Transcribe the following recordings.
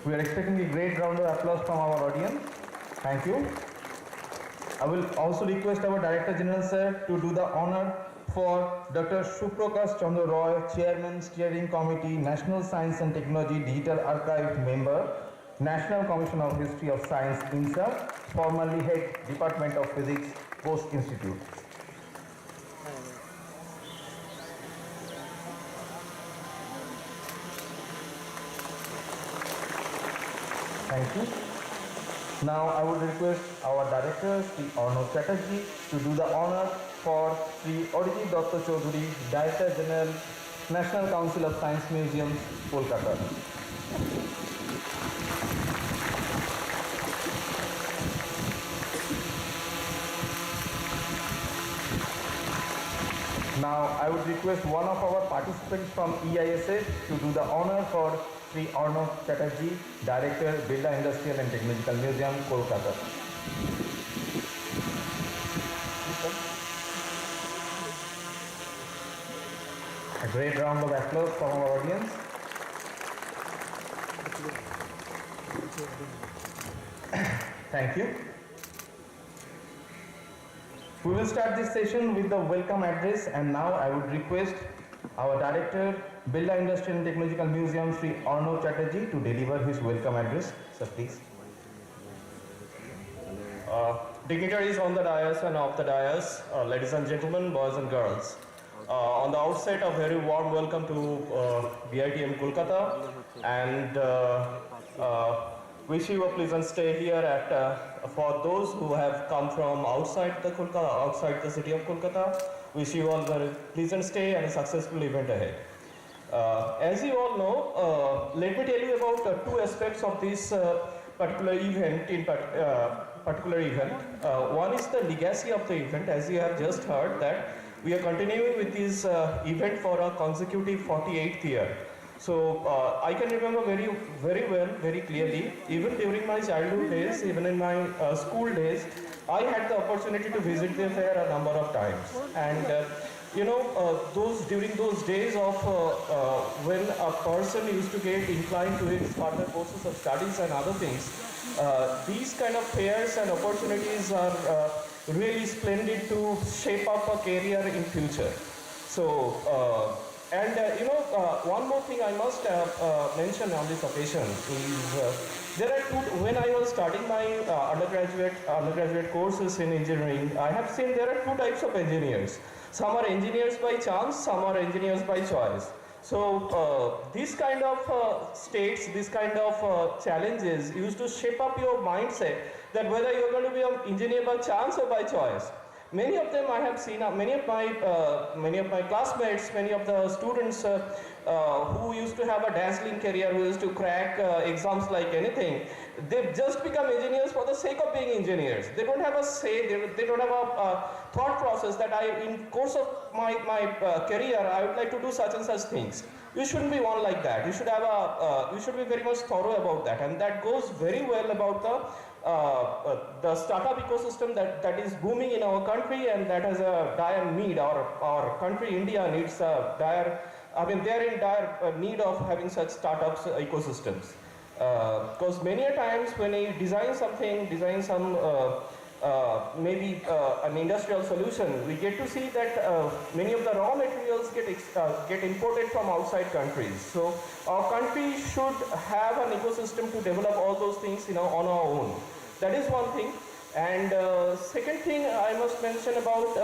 We are expecting a great round of applause from our audience. Thank you. I will also request our Director General Sir to do the honor for Dr. Suprakash Chandra Roy, Chairman, Steering Committee, National Science and Technology Digital Archive Member, National Commission of History of Science, INSA, formerly Head Department of Physics, Post Institute. Thank you. Now I would request our Director, Sri Arnav Chatterjee, to do the honor for Sri Oditi Datta Chaudhary, Director General, National Council of Science Museums, Kolkata. Now I would request one of our participants from EISF to do the honor for Sri Arnav Chatterjee, Director, Birla Industrial and Technological Museum, Kolkata. A great round of applause from our audience. Thank you. We will start this session with the welcome address, and now I would request our Director, Birla Industrial and Technological Museum, Sri Arnav Chatterjee, to deliver his welcome address. Sir, please. Dignitaries on the dais and off the dais, ladies and gentlemen, boys and girls. On the outset, a very warm welcome to BITM Kolkata, and wish you a pleasant stay here for those who have come from outside the city of Kolkata. Wish you all a pleasant stay and a successful event ahead. As you all know, let me tell you about two aspects of this particular event. One is the legacy of the event. As you have just heard, that we are continuing with this event for a consecutive 48th year. So I can remember very well, very clearly, even during my childhood days, even in my school days, I had the opportunity to visit the fair a number of times. And during those days of when a person used to get inclined to his further courses of studies and other things, these kind of fairs and opportunities are really splendid to shape up a career in future. So, one more thing I must mention on this occasion is there are two. When I was starting my undergraduate courses in engineering, I have seen there are two types of engineers. Some are engineers by chance, some are engineers by choice. So this kind of states, this kind of challenges used to shape up your mindset that whether you are going to be an engineer by chance or by choice. Many of them I have seen, many of my classmates, many of the students who used to have a dazzling career, who used to crack exams like anything, they've just become engineers for the sake of being engineers. They don't have a say, they don't have a thought process that in course of my career, I would like to do such and such things. You shouldn't be one like that. You should have you should be very much thorough about that, and that goes very well about the startup ecosystem that is booming in our country, and that has a dire need. Our country, India, needs a dire. I mean, they are in dire need of having such startups ecosystems. Because many a times when you design some maybe an industrial solution, we get to see that many of the raw materials get imported from outside countries. So our country should have an ecosystem to develop all those things, on our own. That is one thing. And second thing I must mention about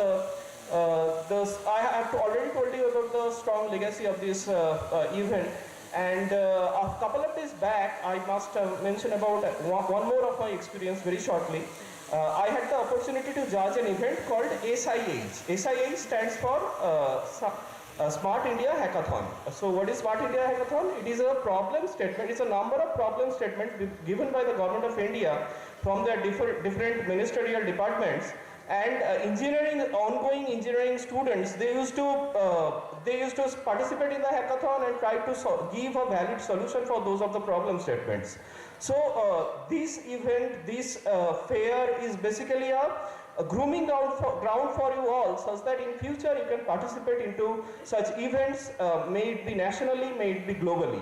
I have already told you about the strong legacy of this event. And a couple of days back, I must mention about one more of my experience very shortly. I had the opportunity to judge an event called SIH. SIH stands for Smart India Hackathon. So what is Smart India Hackathon? It is a problem statement. It's a number of problem statements given by the government of India from their different ministerial departments. And ongoing engineering students, they used to participate in the hackathon and try to give a valid solution for those of the problem statements. So this event, this fair is basically a grooming ground for you all, such that in future you can participate into such events, may it be nationally, may it be globally.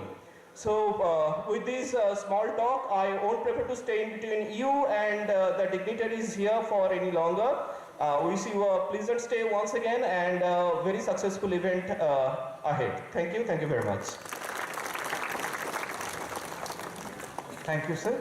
So with this small talk, I won't prefer to stay in between you and the dignitaries here for any longer. Wish you a pleasant stay once again and a very successful event ahead. Thank you very much. Thank you, sir.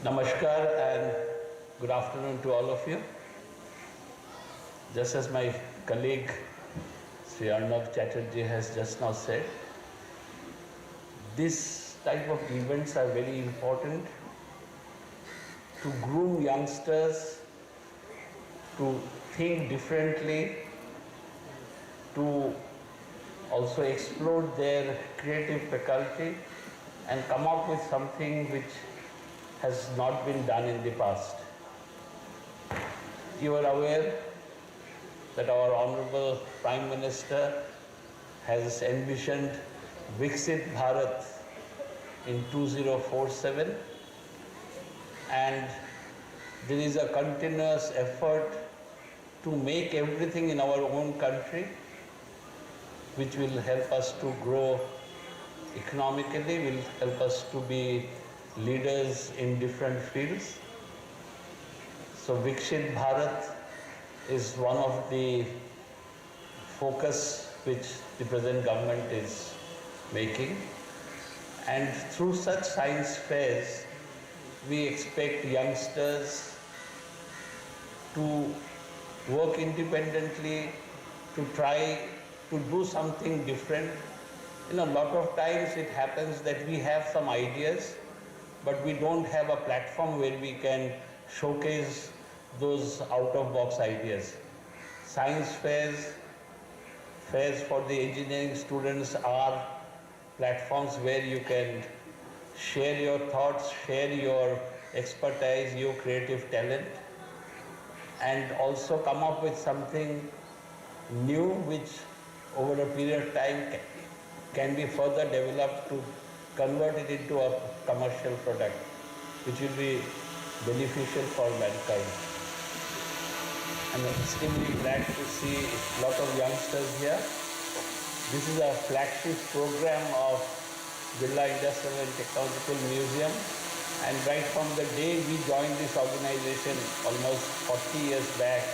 Namaskar and good afternoon to all of you. Just as my colleague Sri Arnav Chatterjee has just now said, this type of events are very important to groom youngsters to think differently, to also explore their creative faculty and come up with something which has not been done in the past. You are aware that our Honorable Prime Minister has envisioned Viksit Bharat in 2047, and there is a continuous effort to make everything in our own country which will help us to grow economically, will help us to be leaders in different fields. So Viksit Bharat is one of the focus which the present government is making. And through such science fairs, we expect youngsters to work independently, to try to do something different. A lot of times it happens that we have some ideas, but we don't have a platform where we can showcase those out-of-box ideas. Science fairs, fairs for the engineering students are platforms where you can share your thoughts, share your expertise, your creative talent, and also come up with something new which over a period of time can be further developed to convert it into a commercial product which will be beneficial for mankind. I'm extremely glad to see a lot of youngsters here. This is a flagship program of Birla Industrial and Technological Museum, and right from the day we joined this organization almost 40 years back,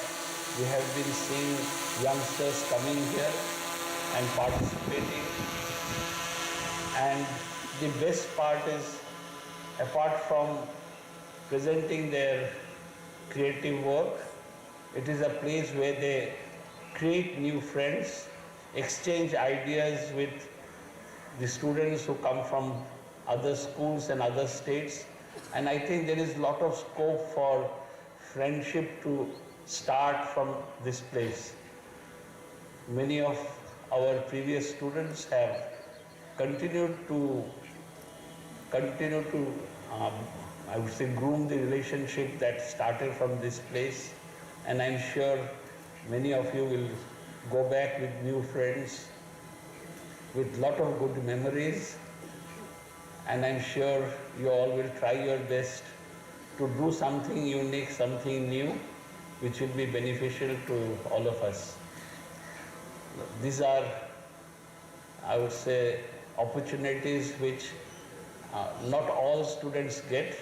we have been seeing youngsters coming here and participating. And the best part is, apart from presenting their creative work, it is a place where they create new friends, exchange ideas with the students who come from other schools and other states. And I think there is a lot of scope for friendship to start from this place. Many of our previous students have continued to I would say, groom the relationship that started from this place. And I'm sure many of you will go back with new friends, with lot of good memories. And I'm sure you all will try your best to do something unique, something new, which will be beneficial to all of us. These are, I would say, opportunities which not all students get.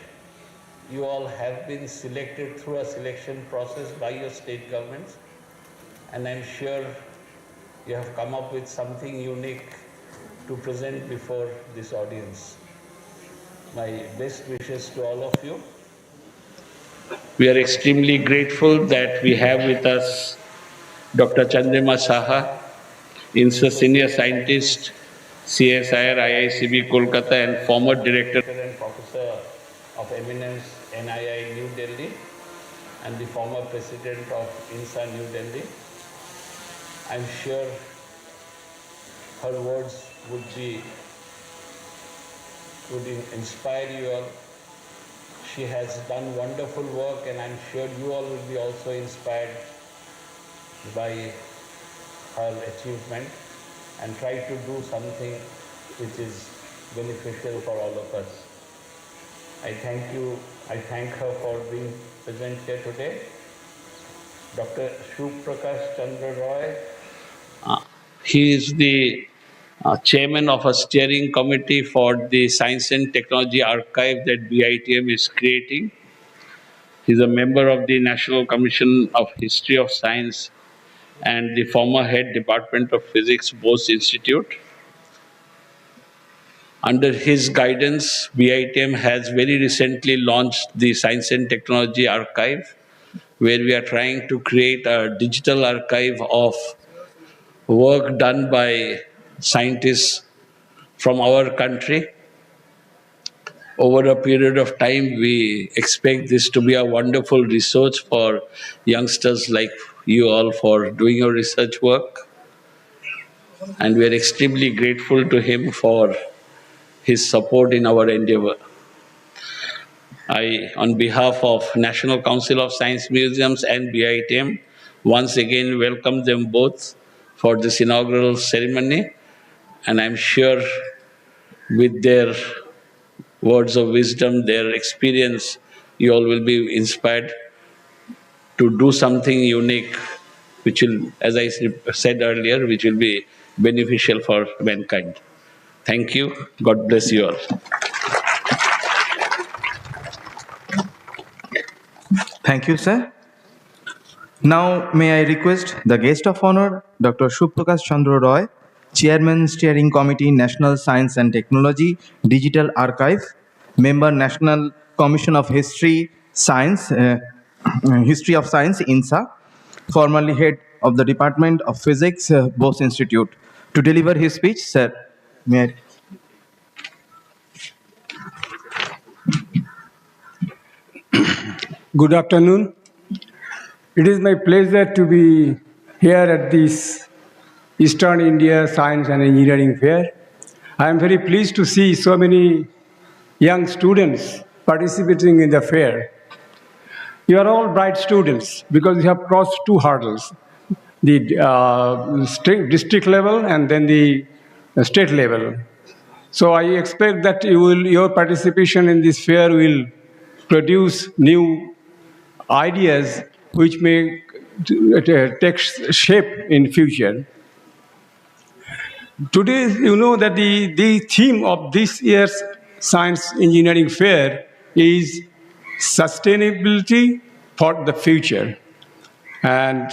You all have been selected through a selection process by your state governments, and I'm sure you have come up with something unique to present before this audience. My best wishes to all of you. We are extremely grateful that we have with us Dr. Chandrima Saha, Senior Scientist, CSIR, IICB Kolkata, and former Director and Professor of Eminence, NII New Delhi, and the former President of INSA New Delhi. I'm sure her words would inspire you all. She has done wonderful work, and I'm sure you all will be also inspired by her achievement and try to do something which is beneficial for all of us. I thank you. I thank her for being present here today. Dr. Prakash Chandra Roy. He is the chairman of a steering committee for the Science and Technology Archive that BITM is creating. He is a member of the National Commission of History of Science and the former head Department of Physics, Bose Institute. Under his guidance, BITM has very recently launched the Science and Technology Archive, where we are trying to create a digital archive of work done by scientists from our country. Over a period of time, we expect this to be a wonderful resource for youngsters like you all for doing your research work. And we are extremely grateful to him for his support in our endeavor. I, on behalf of National Council of Science Museums and BITM, once again welcome them both for this inaugural ceremony. And I'm sure with their words of wisdom, their experience, you all will be inspired to do something unique, which will, as I said earlier, which will be beneficial for mankind. Thank you. God bless you all. Thank you, sir. Now, may I request the guest of honor, Dr. Prakash Chandra Roy, Chairman Steering Committee, National Science and Technology, Digital Archive, Member, National Commission of History, Science, History of Science, INSA, formerly head of the Department of Physics, Bose Institute, to deliver his speech. Sir, may I? Good afternoon. It is my pleasure to be here at this Eastern India Science and Engineering Fair. I am very pleased to see so many young students participating in the fair. You are all bright students because you have crossed two hurdles, the district level and then the state level. So I expect that your participation in this fair will produce new ideas which may take shape in future. Today, you know that the theme of this year's Science Engineering Fair is sustainability for the future. And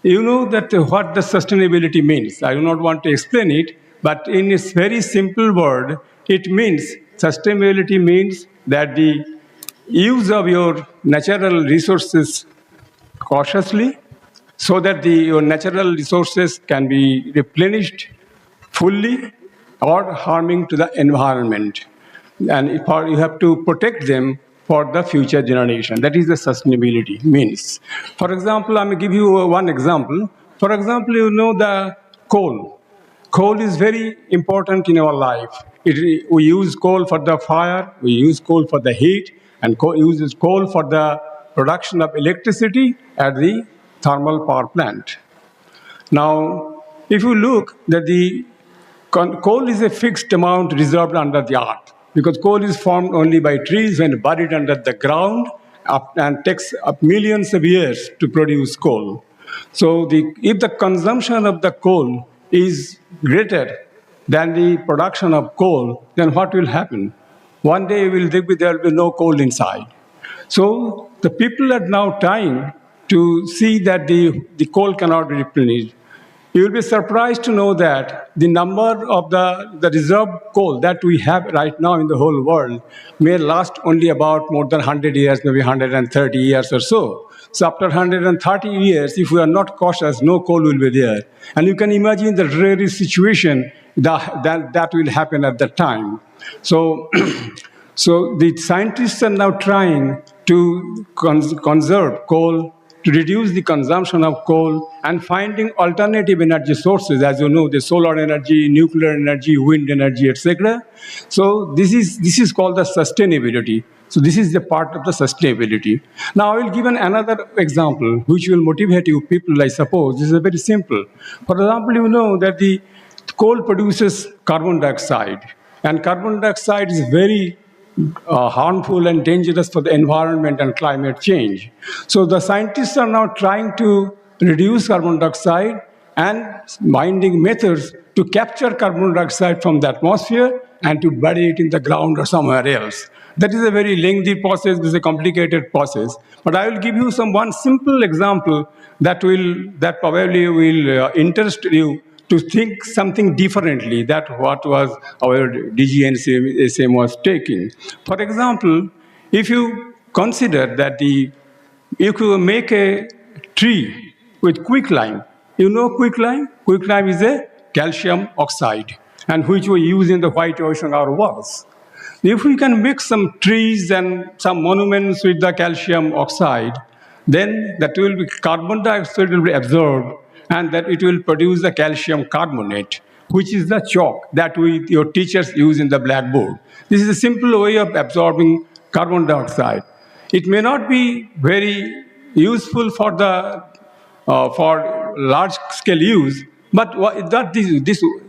you know that what the sustainability means. I do not want to explain it, but in a very simple word, it means sustainability means that the use of your natural resources cautiously so that your natural resources can be replenished fully or harming to the environment. And you have to protect them for the future generation. That is the sustainability means. For example, I'm going to give you one example. For example, you know the coal. Coal is very important in our life. We use coal for the fire, we use coal for the heat, and uses coal for the production of electricity at the thermal power plant. Now, if you look that the coal is a fixed amount reserved under the earth because coal is formed only by trees when buried under the ground and takes up millions of years to produce coal. So if the consumption of the coal is greater than the production of coal, then what will happen? One day there will be no coal inside. So the people are now trying to see that the coal cannot be replenished. You will be surprised to know that the number of the reserve coal that we have right now in the whole world may last only about more than 100 years, maybe 130 years or so. So after 130 years, if we are not cautious, no coal will be there. And you can imagine the dreary situation that will happen at that time. So, so the scientists are now trying to conserve coal, to reduce the consumption of coal, and finding alternative energy sources, as you know, the solar energy, nuclear energy, wind energy, etc. So this is called the sustainability. So this is the part of the sustainability. Now I will give another example which will motivate you people, I suppose. This is very simple. For example, you know that the coal produces carbon dioxide, and carbon dioxide is very harmful and dangerous for the environment and climate change. So the scientists are now trying to reduce carbon dioxide and finding methods to capture carbon dioxide from the atmosphere and to bury it in the ground or somewhere else. That is a very lengthy process, this is a complicated process. But I will give you one simple example that probably will interest you to think something differently that what was our DGNSM was taking. For example, if you consider that if you make a tree with quicklime, you know quicklime? Quicklime is a calcium oxide, and which we use in the white ocean our walls. If we can mix some trees and some monuments with the calcium oxide, then that will be carbon dioxide will be absorbed, and that it will produce the calcium carbonate, which is the chalk that your teachers use in the blackboard. This is a simple way of absorbing carbon dioxide. It may not be very useful for large-scale use, but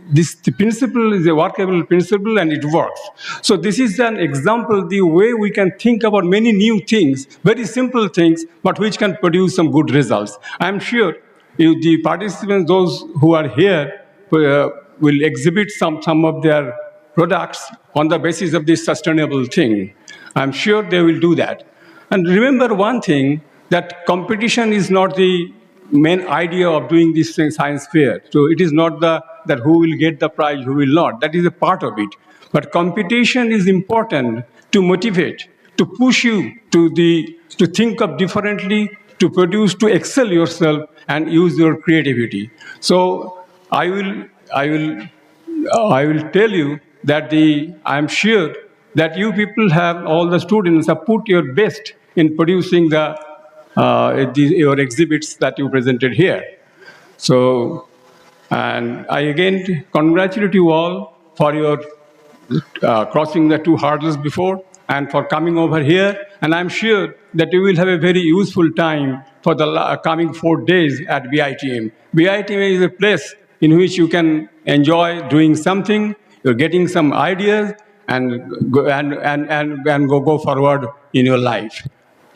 this principle is a workable principle and it works. So this is an example, the way we can think about many new things, very simple things, but which can produce some good results. I'm sure the participants, those who are here, will exhibit some of their products on the basis of this sustainable thing. I'm sure they will do that. And remember one thing, that competition is not the main idea of doing this science fair. So it is not that who will get the prize, who will not. That is a part of it. But competition is important to motivate, to push you to think of differently, to produce, to excel yourself and use your creativity. So I will tell you that I am sure that you people all the students have put your best in producing your exhibits that you presented here. So, and I again congratulate you all for your crossing the two hurdles before and for coming over here. And I'm sure that you will have a very useful time for the coming 4 days at BITM. BITM is a place in which you can enjoy doing something, you're getting some ideas, and go forward in your life.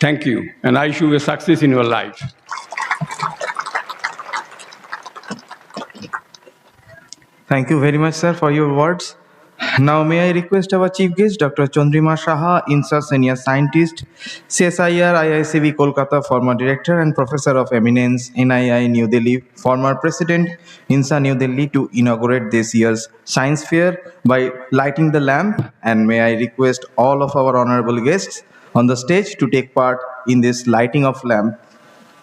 Thank you, and I wish you a success in your life. Thank you very much, sir, for your words. Now, may I request our chief guest, Dr. Chandrima Saha, INSA senior scientist, CSIR IISCB Kolkata, former director and professor of eminence, NII New Delhi, former president, INSA New Delhi, to inaugurate this year's science fair by lighting the lamp. And may I request all of our honorable guests on the stage to take part in this lighting of lamp.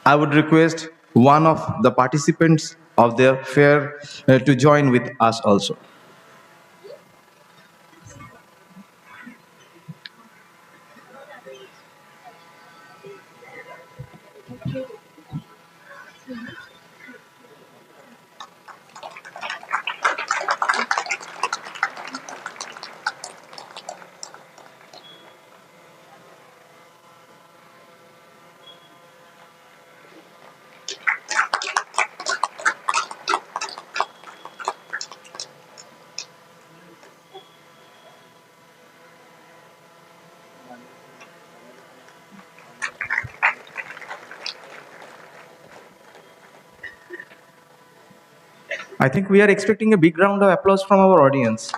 I would request one of the participants of the fair to join with us also. I think we are expecting a big round of applause from our audience.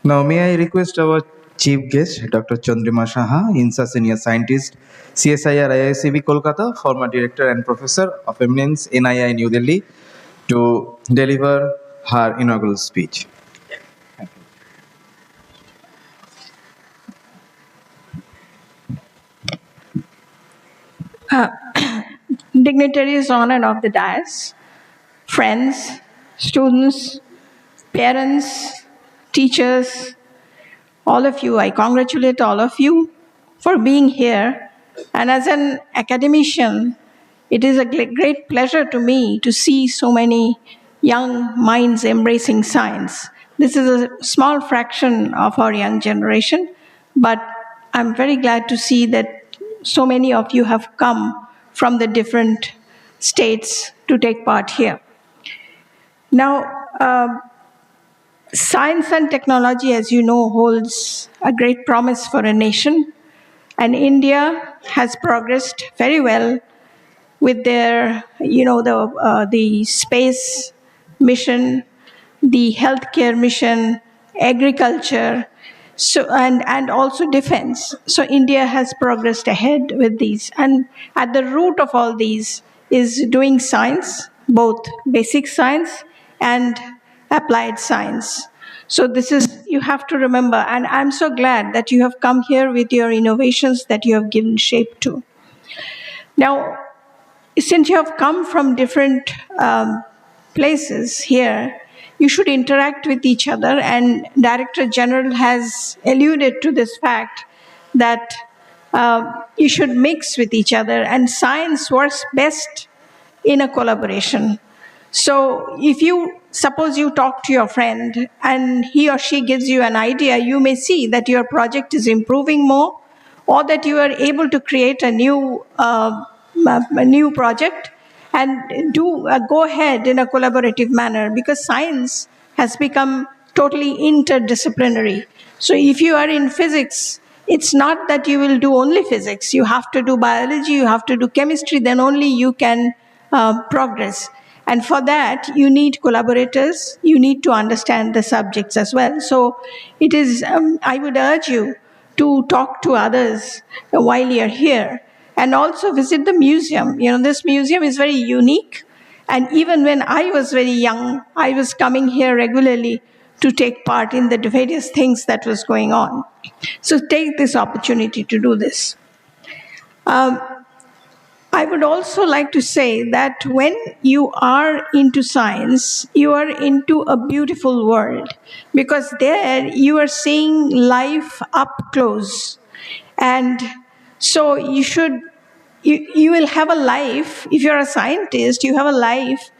Now, may I request our chief guest, Dr. Chandrima Saha, INSA senior scientist, CSIR IISCB Kolkata, former director and professor of eminence, NII New Delhi, to deliver her inaugural speech. dignitaries on and off the dais, friends, students, parents, teachers, all of you, I congratulate all of you for being here. And as an academician, it is a great pleasure to me to see so many young minds embracing science. This is a small fraction of our young generation, but I'm very glad to see that so many of you have come from the different states to take part here. Now, science and technology, as you know, holds a great promise for a nation, and India has progressed very well with their, the space mission, the healthcare mission, agriculture, so and also defense. So India has progressed ahead with these, and at the root of all these is doing science, both basic science and applied science. So this is, you have to remember, and I'm so glad that you have come here with your innovations that you have given shape to. Now, since you have come from different places here, you should interact with each other, and Director General has alluded to this fact that you should mix with each other, and science works best in a collaboration. So if you, suppose you talk to your friend and he or she gives you an idea, you may see that your project is improving more, or that you are able to create a new project and go ahead in a collaborative manner, because science has become totally interdisciplinary. So if you are in physics, it's not that you will do only physics. You have to do biology, you have to do chemistry, then only you can progress. And for that, you need collaborators, you need to understand the subjects as well. So it is, I would urge you to talk to others while you're here, and also visit the museum. This museum is very unique. And even when I was very young, I was coming here regularly to take part in the various things that was going on. So take this opportunity to do this. I would also like to say that when you are into science, you are into a beautiful world, because there you are seeing life up close. And so you will have a life, if you're a scientist, you have a life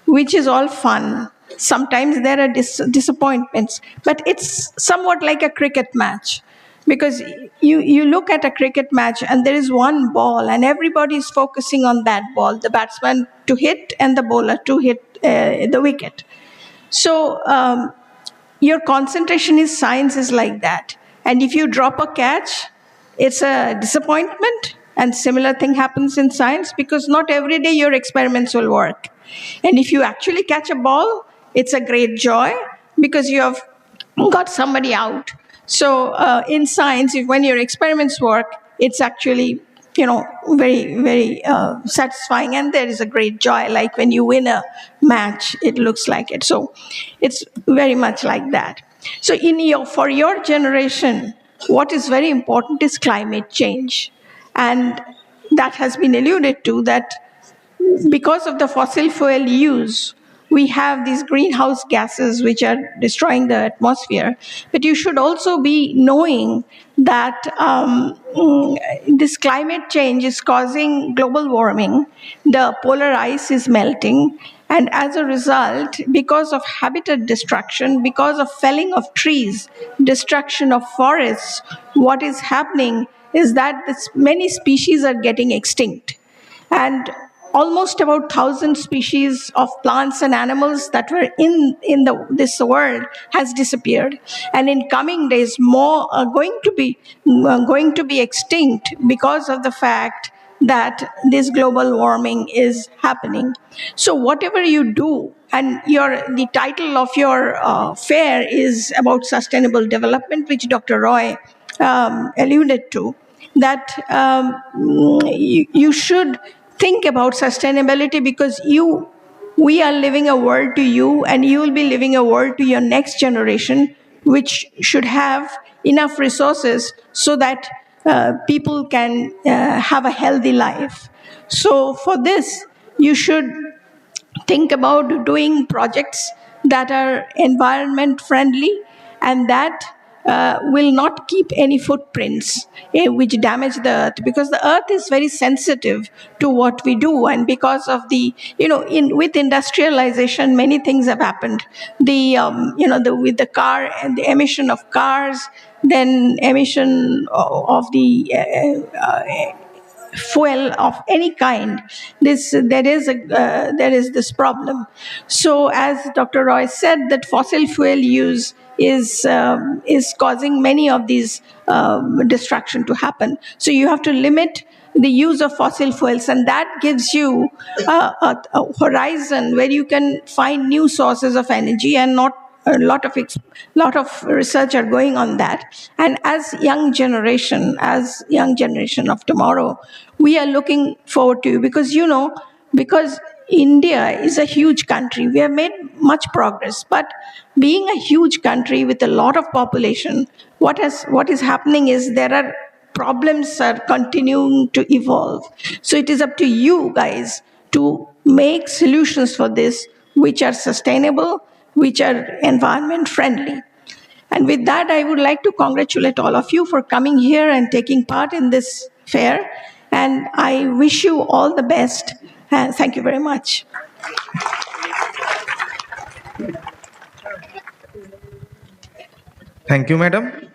which is all fun. Sometimes there are disappointments, but it's somewhat like a cricket match. Because you look at a cricket match and there is one ball and everybody is focusing on that ball, the batsman to hit and the bowler to hit the wicket. So your concentration in science is like that. And if you drop a catch, it's a disappointment. And similar thing happens in science, because not every day your experiments will work. And if you actually catch a ball, it's a great joy because you have got somebody out. So in science, when your experiments work, it's actually, very, very satisfying, and there is a great joy. Like when you win a match, it looks like it. So it's very much like that. So for your generation, what is very important is climate change. And that has been alluded to, that because of the fossil fuel use, we have these greenhouse gases which are destroying the atmosphere. But you should also be knowing that this climate change is causing global warming. The polar ice is melting. And as a result, because of habitat destruction, because of felling of trees, destruction of forests, what is happening is that many species are getting extinct. And almost about 1,000 species of plants and animals that were in this world has disappeared. And in coming days, more are going to be extinct because of the fact that this global warming is happening. So whatever you do, and the title of your fair is about sustainable development, which Dr. Roy alluded to, that you should think about sustainability, because we are living a world to you, and you will be living a world to your next generation, which should have enough resources so that people can have a healthy life. So for this, you should think about doing projects that are environment friendly and that will not keep any footprints which damage the earth, because the earth is very sensitive to what we do. And because of the, with industrialization, many things have happened. With the car and the emission of cars, then emission of the fuel of any kind, there is this problem. So as Dr. Roy said, that fossil fuel use is causing many of these distraction to happen. So you have to limit the use of fossil fuels, and that gives you a horizon where you can find new sources of energy, and not a lot of research are going on that. And as young generation of tomorrow, we are looking forward to you, because India is a huge country. We have made much progress, but being a huge country with a lot of population, what is happening is there are problems are continuing to evolve. So it is up to you guys to make solutions for this which are sustainable, which are environment friendly. And with that, I would like to congratulate all of you for coming here and taking part in this fair. And I wish you all the best. Thank you very much. Thank you, madam.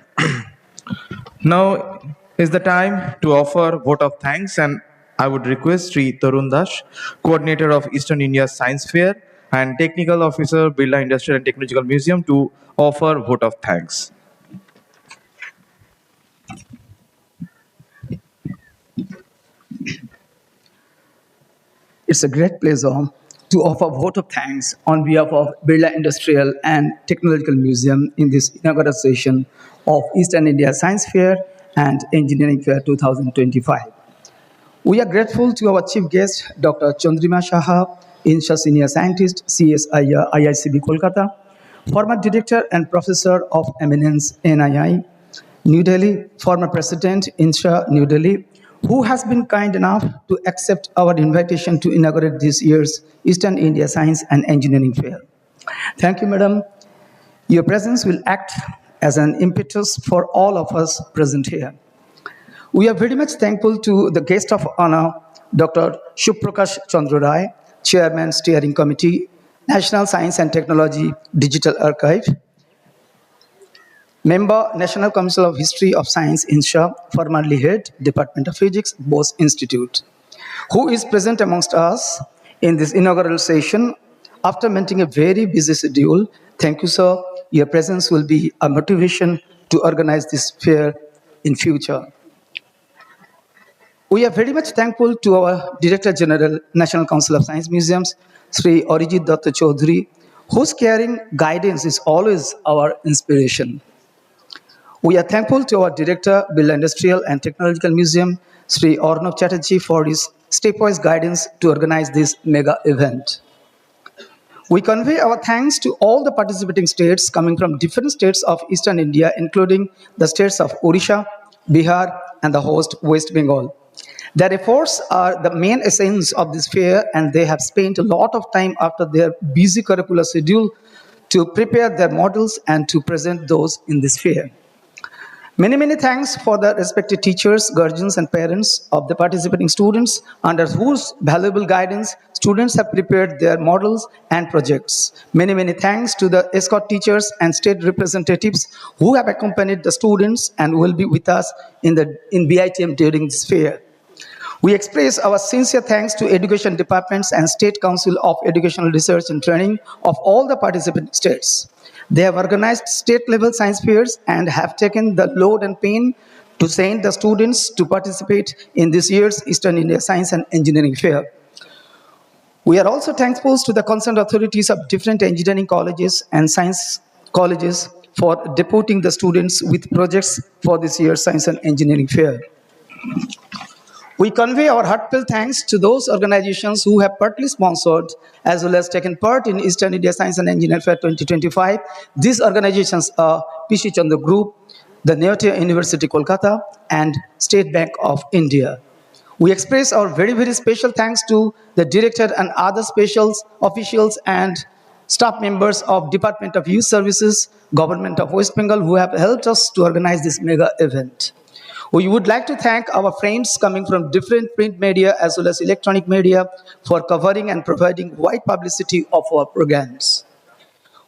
Now is the time to offer vote of thanks, and I would request Sri Tarun Das, coordinator of Eastern India Science Fair and technical officer, Birla Industrial and Technological Museum, to offer vote of thanks. It's a great pleasure to offer vote of thanks on behalf of Birla Industrial and Technological Museum in this inaugural session of Eastern India Science Fair and Engineering Fair 2025. We are grateful to our chief guest, Dr. Chandrima Saha, INSHA Senior Scientist, CSIR, IICB Kolkata, former Director and Professor of Eminence, NII, New Delhi, former President, INSHA, New Delhi, who has been kind enough to accept our invitation to inaugurate this year's Eastern India Science and Engineering Fair. Thank you, Madam. Your presence will act as an impetus for all of us present here. We are very much thankful to the guest of honor, Dr. Shuprakash Chandra Rai, Chairman, Steering Committee, National Science and Technology Digital Archive, Member, National Council of History of Science, INSHA, formerly head, Department of Physics, Bose Institute, who is present amongst us in this inaugural session after maintaining a very busy schedule. Thank you, sir. Your presence will be a motivation to organize this fair in future. We are very much thankful to our Director General, National Council of Science Museums, Sri Arijit Datta Chaudhary, whose caring guidance is always our inspiration. We are thankful to our Director, Birla Industrial and Technological Museum, Sri Arnav Chatterjee, for his stepwise guidance to organize this mega event. We convey our thanks to all the participating states coming from different states of Eastern India, including the states of Odisha, Bihar, and the host West Bengal. Their efforts are the main essence of this fair, and they have spent a lot of time after their busy curricular schedule to prepare their models and to present those in this fair. Many, many thanks for the respected teachers, guardians, and parents of the participating students, under whose valuable guidance students have prepared their models and projects. Many, many thanks to the escort teachers and state representatives who have accompanied the students and will be with us in BITM during this fair. We express our sincere thanks to Education Departments and State Council of Educational Research and Training of all the participating states. They have organized state-level science fairs and have taken the load and pain to send the students to participate in this year's Eastern India Science and Engineering Fair. We are also thankful to the concerned authorities of different engineering colleges and science colleges for deputing the students with projects for this year's Science and Engineering Fair. We convey our heartfelt thanks to those organizations who have partly sponsored as well as taken part in Eastern India Science and Engineering Fair 2025. These organizations are PC Chandra Group, the Nehru University, Kolkata, and State Bank of India. We express our very, very special thanks to the director and other special officials and staff members of Department of Youth Services, Government of West Bengal, who have helped us to organize this mega event. We would like to thank our friends coming from different print media as well as electronic media for covering and providing wide publicity of our programs.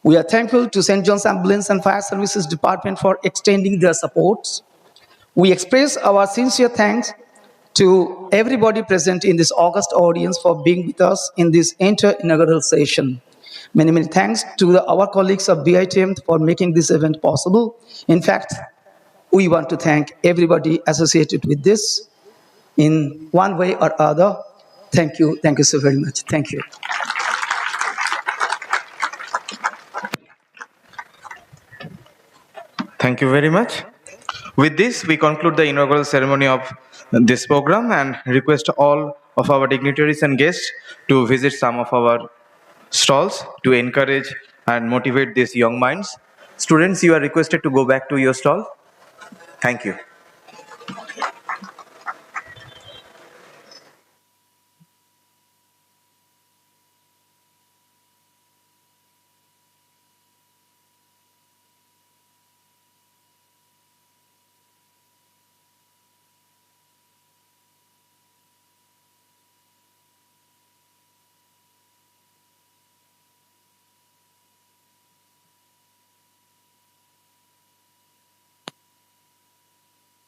We are thankful to St. John's Ambulance and Fire Services Department for extending their supports. We express our sincere thanks to everybody present in this August audience for being with us in this inaugural session. Many, many thanks to our colleagues of BITM for making this event possible. In fact, we want to thank everybody associated with this in one way or other. Thank you so very much. Thank you. Thank you very much. With this, we conclude the inaugural ceremony of this program and request all of our dignitaries and guests to visit some of our stalls to encourage and motivate these young minds. Students, you are requested to go back to your stall. Thank you.